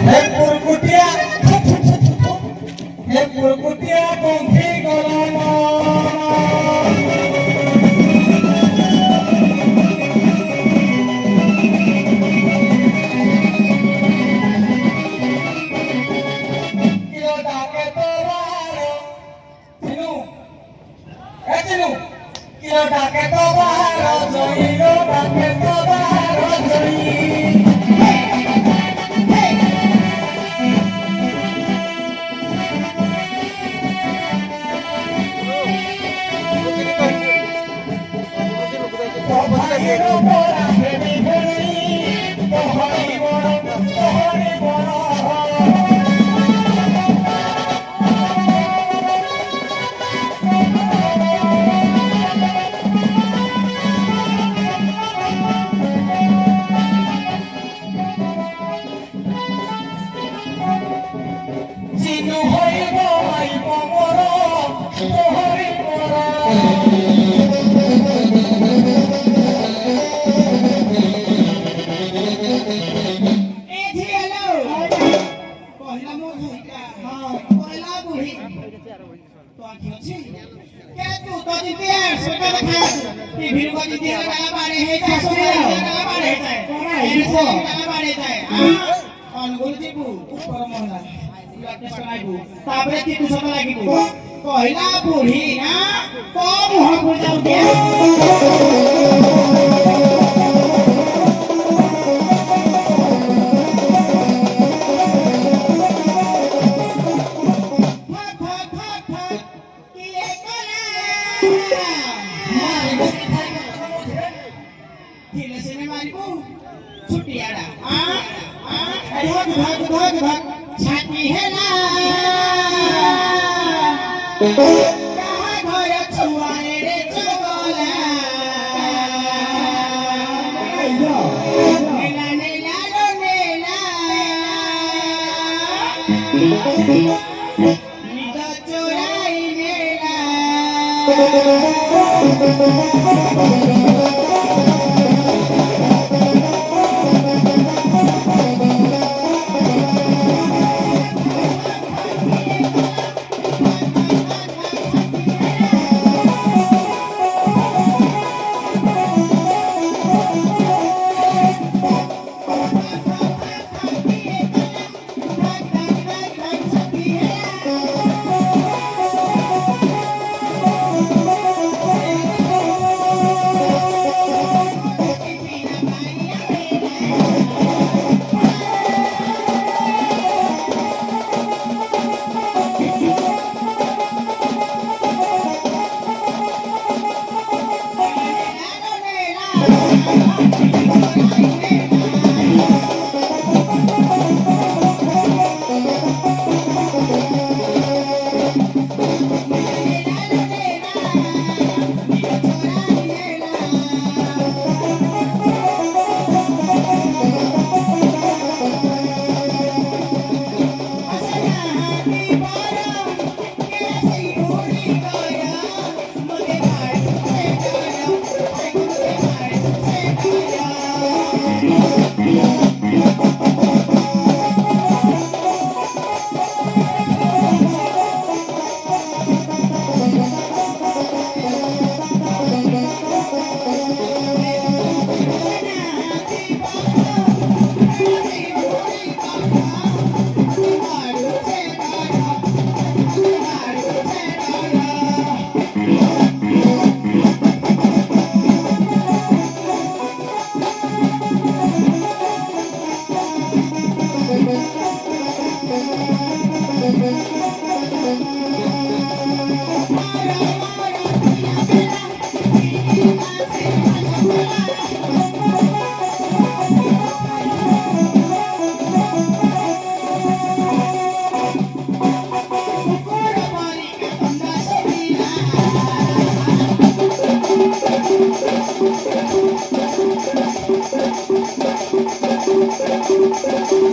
हे पुरकुटिया हे पुरकुटिया कोंठी गलाना किलो डाके तो बारो चिनू ए चिनू किलो डाके तो बारो जोई लो डाके तो बारो जोई Sinu hoi bo mai pomoro, hoi moro. Tabre itu satu lagi bu, kohila buhi na, kau muha buja dia. Tidak sini mariku, cuti ada. Ayo duduk. छाती है ना कहाँ घर छुआए रे चोला नेला नेला लो नेला निदा चोराई नेला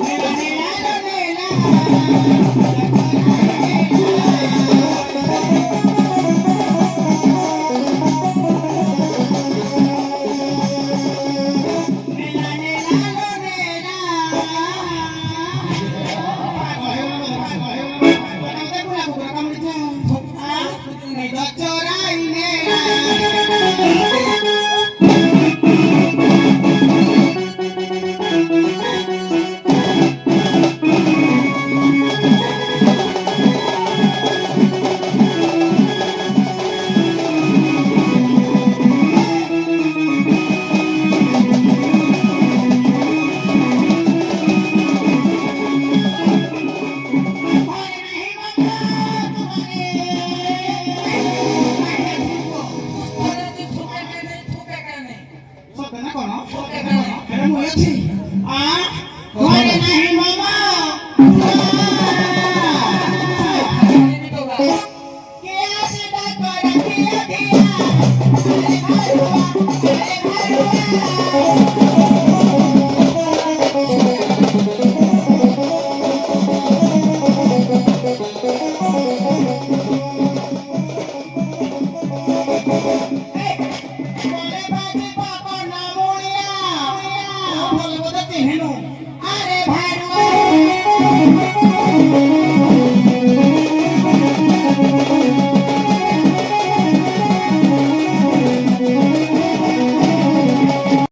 Nela, nela, nela.